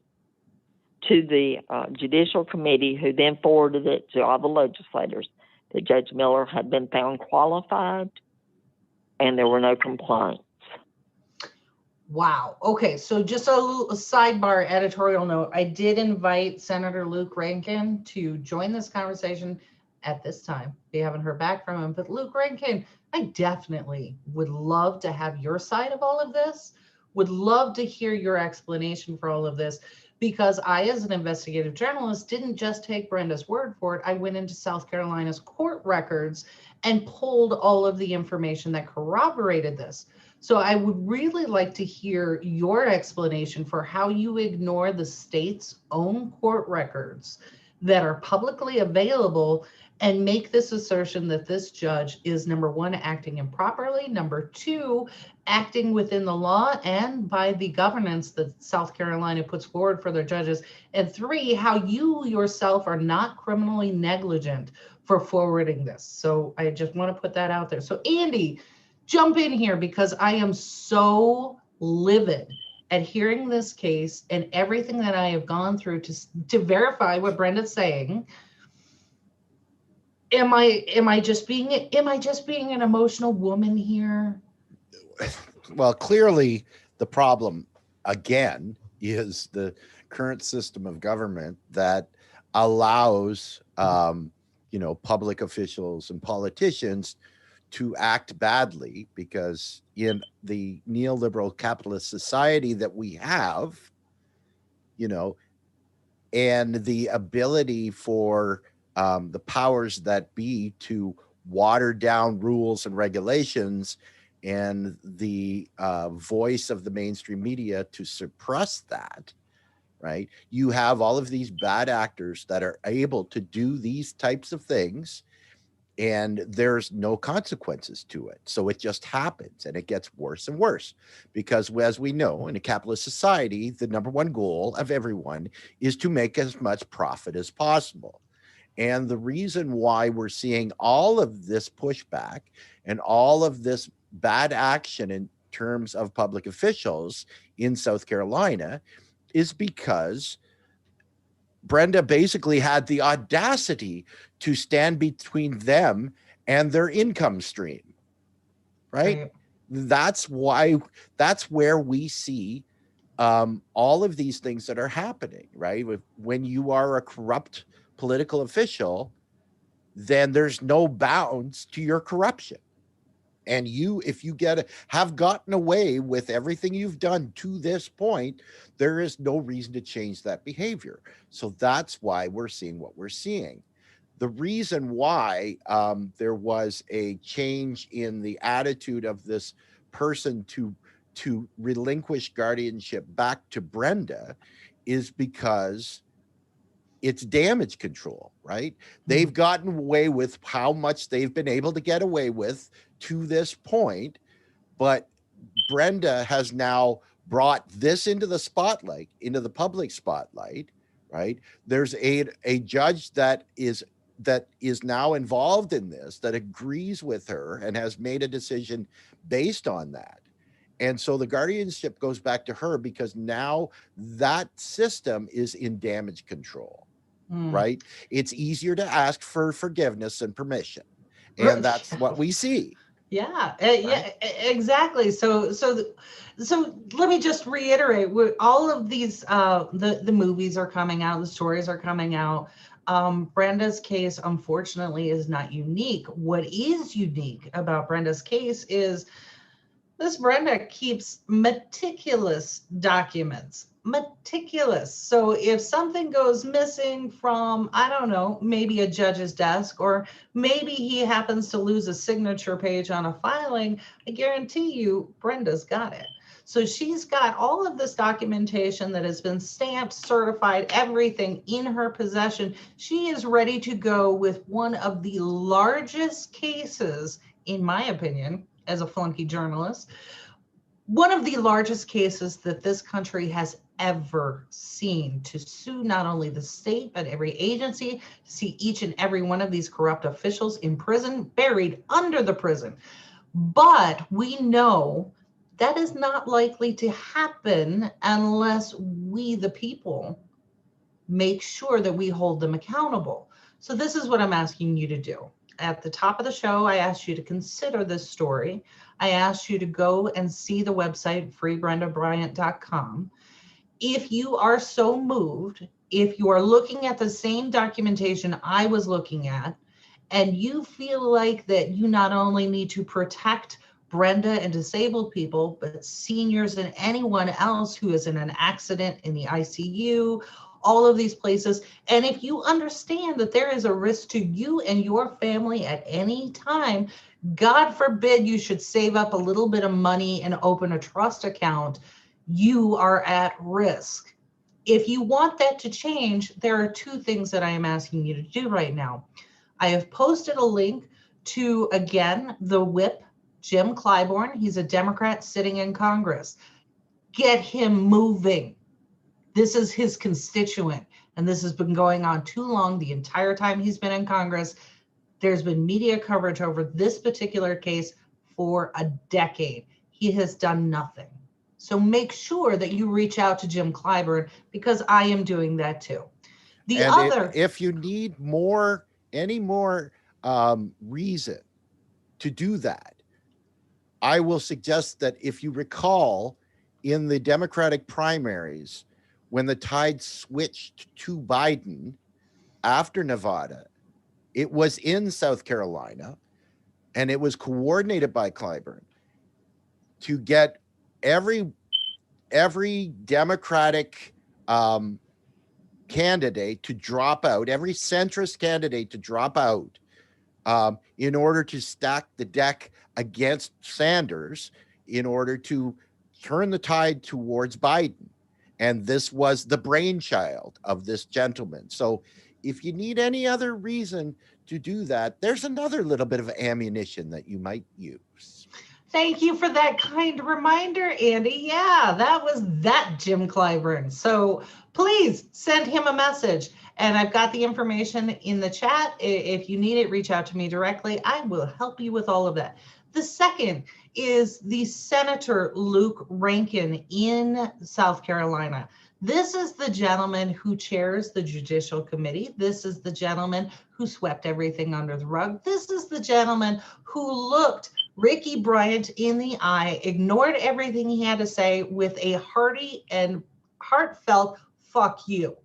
to the Judicial Committee, who then forwarded it to all the legislators that Judge Miller had been found qualified and there were no complaints. Wow. Okay. So just a sidebar editorial note. I did invite Senator Luke Rankin to join this conversation at this time. We haven't heard back from him, but Luke Rankin, I definitely would love to have your side of all of this, would love to hear your explanation for all of this, because I, as an investigative journalist, didn't just take Brenda's word for it. I went into South Carolina's court records and pulled all of the information that corroborated this. So I would really like to hear your explanation for how you ignore the state's own court records that are publicly available and make this assertion that this judge is, number 1, acting improperly, number 2, acting within the law and by the governance that South Carolina puts forward for their judges, and 3, how you yourself are not criminally negligent for forwarding this. So I just want to put that out there. So Andy, jump in here, because I am so livid at hearing this case and everything that I have gone through to verify what Brenda's saying. Am I just being an emotional woman here? Well, clearly the problem again is the current system of government that allows public officials and politicians to act badly, because in the neoliberal capitalist society that we have, and the ability for the powers that be to water down rules and regulations, and the voice of the mainstream media to suppress that, right? You have all of these bad actors that are able to do these types of things, and there's no consequences to it. So it just happens, and it gets worse and worse because, as we know, in a capitalist society, the number one goal of everyone is to make as much profit as possible. And the reason why we're seeing all of this pushback and all of this bad action in terms of public officials in South Carolina is because Brenda basically had the audacity to stand between them and their income stream, right? That's where we see all of these things that are happening, right? When you are a corrupt political official, then there's no bounds to your corruption. And if you have gotten away with everything you've done to this point, there is no reason to change that behavior. So that's why we're seeing what we're seeing. The reason why there was a change in the attitude of this person to relinquish guardianship back to Brenda is because it's damage control, right? They've gotten away with how much they've been able to get away with to this point, but Brenda has now brought this into the spotlight, into the public spotlight, right? There's a judge that is now involved in this, that agrees with her and has made a decision based on that. And so the guardianship goes back to her because now that system is in damage control, right? It's easier to ask for forgiveness and permission. And that's what we see. Yeah, yeah, exactly. So let me just reiterate: all of these, the movies are coming out, the stories are coming out. Brenda's case, unfortunately, is not unique. What is unique about Brenda's case is this Brenda keeps meticulous documents. Meticulous. So if something goes missing from, I don't know, maybe a judge's desk, or maybe he happens to lose a signature page on a filing, I guarantee you Brenda's got it. So she's got all of this documentation that has been stamped, certified, everything in her possession. She is ready to go with one of the largest cases, in my opinion, as a flunky journalist, one of the largest cases that this country has ever seen, to sue not only the state, but every agency, to see each and every one of these corrupt officials in prison, buried under the prison. But we know that is not likely to happen unless we, the people, make sure that we hold them accountable. So this is what I'm asking you to do. At the top of the show, I asked you to consider this story. I asked you to go and see the website, freebrendabryant.com. If you are so moved, if you are looking at the same documentation I was looking at, and you feel like that you not only need to protect Brenda and disabled people, but seniors and anyone else who is in an accident in the ICU, all of these places. And if you understand that there is a risk to you and your family at any time, God forbid you should save up a little bit of money and open a trust account, you are at risk. If you want that to change, there are two things that I am asking you to do right now. I have posted a link to, again, the whip, Jim Clyburn. He's a Democrat sitting in Congress. Get him moving. This is his constituent, and this has been going on too long. The entire time he's been in Congress, there's been media coverage over this particular case for a decade. He has done nothing. So make sure that you reach out to Jim Clyburn, because I am doing that too. If you need any more reason to do that, I will suggest that if you recall in the Democratic primaries, when the tide switched to Biden after Nevada, it was in South Carolina, and it was coordinated by Clyburn to get every Democratic candidate to drop out, every centrist candidate to drop out, in order to stack the deck against Sanders, in order to turn the tide towards Biden. And this was the brainchild of this gentleman. So if you need any other reason to do that, there's another little bit of ammunition that you might use. Thank you for that kind reminder, Andy. Yeah, that was that Jim Clyburn. So please send him a message. And I've got the information in the chat. If you need it, reach out to me directly. I will help you with all of that. The second is the Senator Luke Rankin in South Carolina. This is the gentleman who chairs the Judicial Committee. This is the gentleman who swept everything under the rug. This is the gentleman who looked Ricky Bryant in the eye, ignored everything he had to say with a hearty and heartfelt fuck you.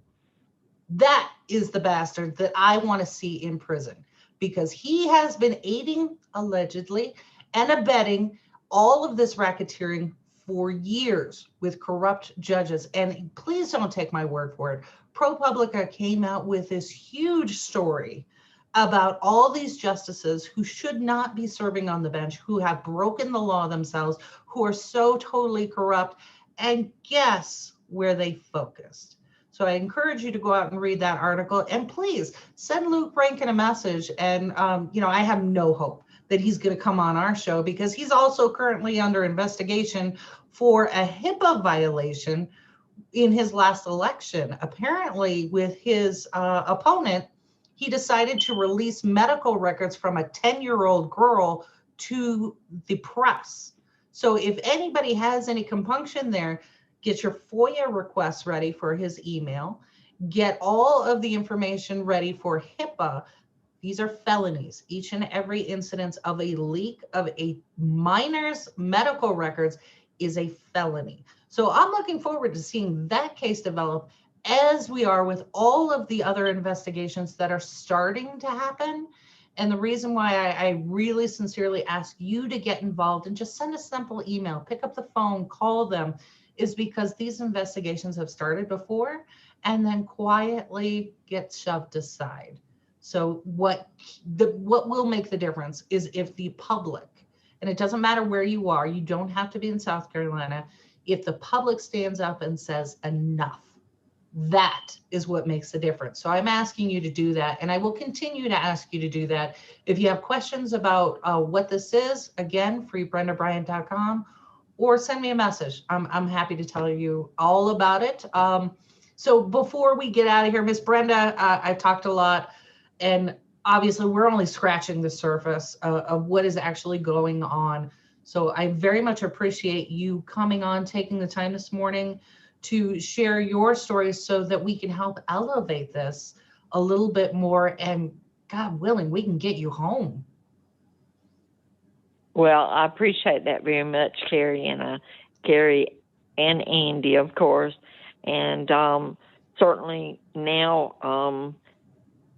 That is the bastard that I want to see in prison, because he has been aiding, allegedly, and abetting all of this racketeering for years with corrupt judges. And please don't take my word for it. ProPublica came out with this huge story about all these justices who should not be serving on the bench, who have broken the law themselves, who are so totally corrupt. And guess where they focused? So I encourage you to go out and read that article, and please send Luke Rankin a message. And, I have no hope that he's going to come on our show, because he's also currently under investigation for a HIPAA violation in his last election. Apparently, with his opponent, he decided to release medical records from a 10-year-old girl to the press. So if anybody has any compunction there, get your FOIA requests ready for his email. Get all of the information ready for HIPAA. These are felonies. Each and every incidence of a leak of a minor's medical records is a felony. So I'm looking forward to seeing that case develop, as we are with all of the other investigations that are starting to happen. And the reason why I really sincerely ask you to get involved and just send a simple email, pick up the phone, call them, is because these investigations have started before and then quietly get shoved aside. So what will make the difference is if the public, and it doesn't matter where you are, you don't have to be in South Carolina, if the public stands up and says enough, that is what makes the difference. So I'm asking you to do that, and I will continue to ask you to do that. If you have questions about what this is, again, freebrendabryant.com, or send me a message. I'm happy to tell you all about it. So before we get out of here, Miss Brenda, I've talked a lot, and obviously we're only scratching the surface of what is actually going on. So I very much appreciate you coming on, taking the time this morning to share your stories so that we can help elevate this a little bit more, and God willing, we can get you home. Well, I appreciate that very much, Carrie and Andy, of course, and certainly now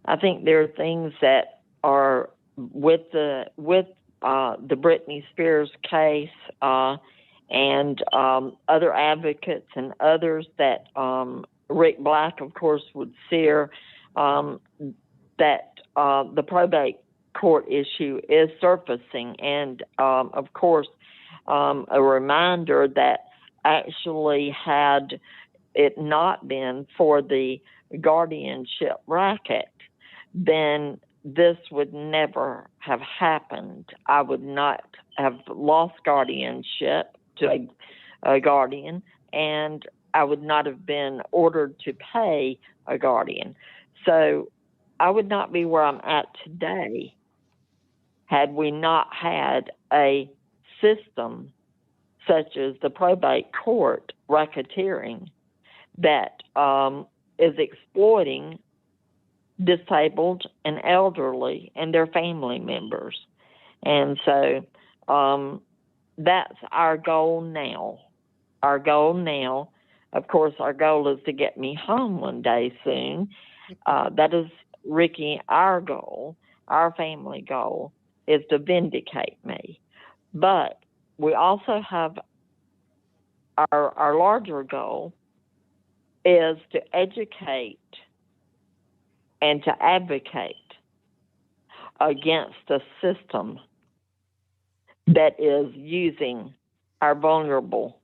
I think there are things that are with the Britney Spears case and other advocates and others that Rick Black, of course, would sear that the probate court issue is surfacing, and of course a reminder that actually, had it not been for the guardianship racket, then this would never have happened. I would not have lost guardianship to a guardian, and I would not have been ordered to pay a guardian. So I would not be where I'm at today had we not had a system such as the probate court racketeering that is exploiting disabled and elderly and their family members. And so that's our goal now. Our goal now, of course, our goal is to get me home one day soon. That is, Ricky, our goal, our family goal, is to vindicate me. But we also have our larger goal is to educate and to advocate against a system that is using our vulnerable,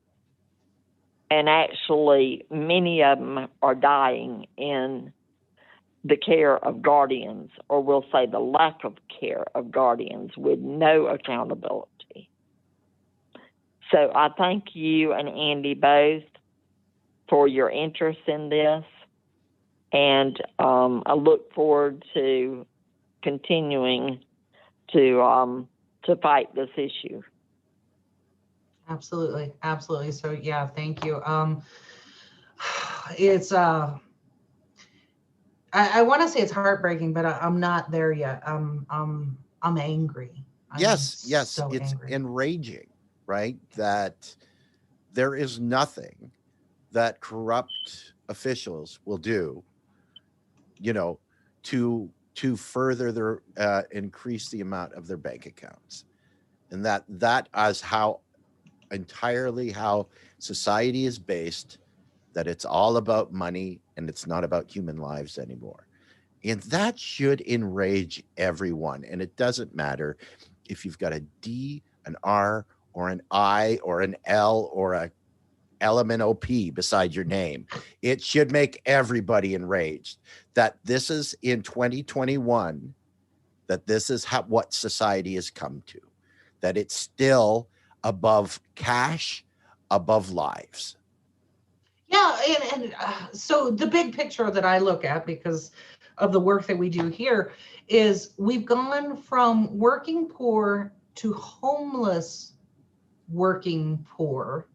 and actually many of them are dying in the care of guardians, or we'll say the lack of care of guardians, with no accountability. So I thank you and Andy both for your interest in this, and I look forward to continuing to fight this issue. Absolutely, absolutely. So yeah, thank you. It's I want to say it's heartbreaking, but I'm not there yet. I'm angry. Yes, so it's angry. enraging, right? That there is nothing that corrupt officials will do, to further their increase the amount of their bank accounts, and that is entirely how society is based. That it's all about money and it's not about human lives anymore. And that should enrage everyone. And it doesn't matter if you've got a D, an R, or an I, or an L, or a LMNOP beside your name. It should make everybody enraged that this is in 2021, that this is what society has come to, that it's still above cash, above lives. Yeah, and so the big picture that I look at, because of the work that we do here, is we've gone from working poor to homeless working poor.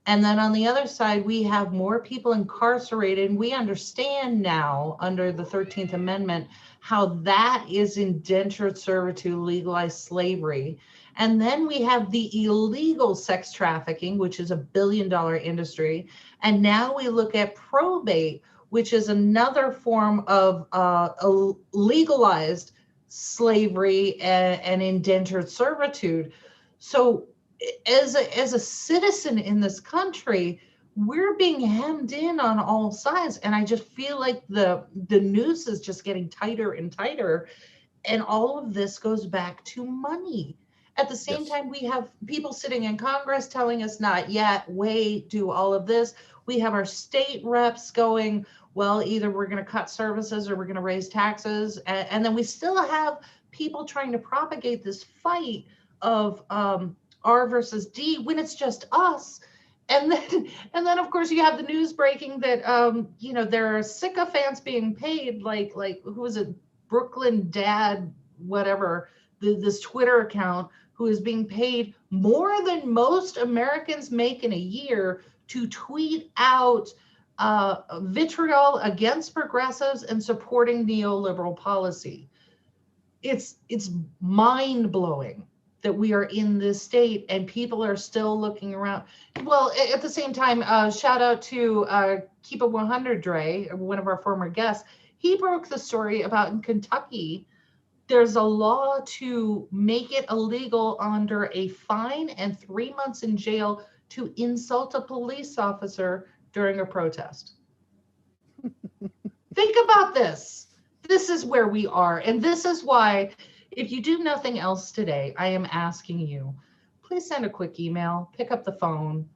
And then on the other side, we have more people incarcerated. And we understand now under the 13th Amendment how that is indentured servitude, legalized slavery. And then we have the illegal sex trafficking, which is $1 billion industry. And now we look at probate, which is another form of legalized slavery and indentured servitude. So as a citizen in this country, we're being hemmed in on all sides. And I just feel like the noose is just getting tighter and tighter. And all of this goes back to money. At the same time, we have people sitting in Congress telling us not yet, wait, do all of this. We have our state reps going, well, either we're going to cut services or we're going to raise taxes. And then we still have people trying to propagate this fight of R versus D when it's just us. And then of course you have the news breaking that there are sycophants being paid, like who was it, Brooklyn Dad, whatever, this Twitter account, who is being paid more than most Americans make in a year to tweet out vitriol against progressives and supporting neoliberal policy. It's mind-blowing that we are in this state and people are still looking around. Well, at the same time, shout out to Keep It 100 Dre, one of our former guests. He broke the story about in Kentucky, there's a law to make it illegal under a fine and 3 months in jail to insult a police officer during a protest. Think about this. This is where we are. And this is why, if you do nothing else today, I am asking you, please send a quick email, pick up the phone,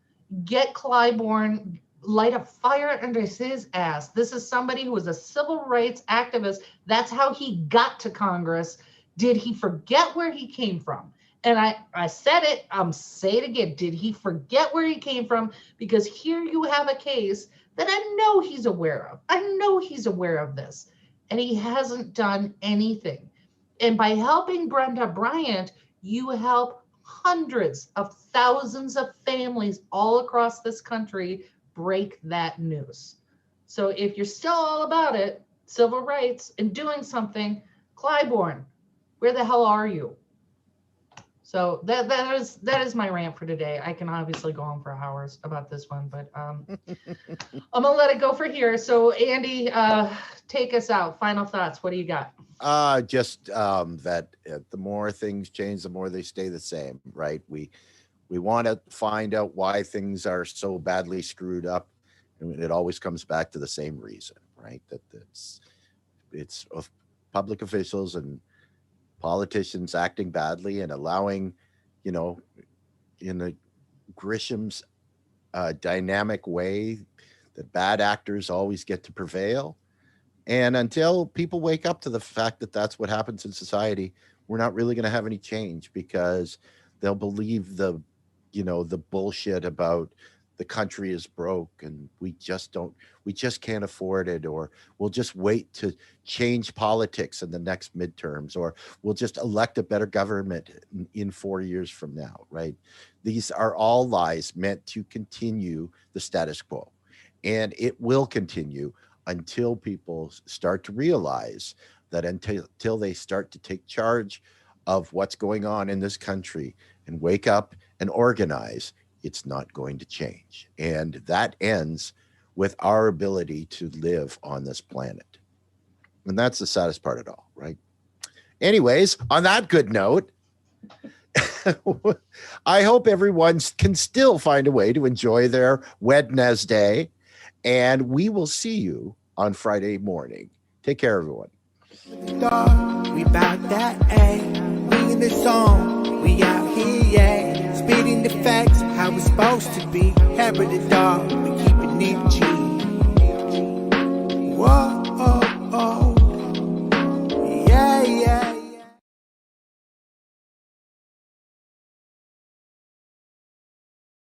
get Clybourne, light a fire under his ass. This is somebody who was a civil rights activist. That's how he got to Congress. Did he forget where he came from? And I said it, I'm saying it again. Did he forget where he came from? Because here you have a case that I know he's aware of. I know he's aware of this. And he hasn't done anything. And by helping Brenda Bryant, you help hundreds of thousands of families all across this country break that noose. So if you're still all about it, civil rights and doing something, Clybourne, where the hell are you? So that is my rant for today. I can obviously go on for hours about this one, but I'm gonna let it go for here. So Andy, take us out. Final thoughts. What do you got? That the more things change, the more they stay the same, right? We want to find out why things are so badly screwed up, and it always comes back to the same reason, right? That it's of public officials and politicians acting badly and allowing, in the Grisham's dynamic way, that bad actors always get to prevail. And until people wake up to the fact that that's what happens in society, we're not really going to have any change, because they'll believe the bullshit about the country is broke and we just can't afford it, or we'll just wait to change politics in the next midterms, or we'll just elect a better government in 4 years from now, right? These are all lies meant to continue the status quo, and it will continue until people start to realize that until they start to take charge of what's going on in this country and wake up and organize, it's not going to change. And that ends with our ability to live on this planet. And that's the saddest part of it all, right? Anyways, on that good note, I hope everyone can still find a way to enjoy their Wednesday, and we will see you on Friday morning. Take care, everyone. Dog, we bout that, ayy. We in the zone, we out here, yeah. Spitting the facts, how it's supposed to be. Hair of the dog, we keep it neat.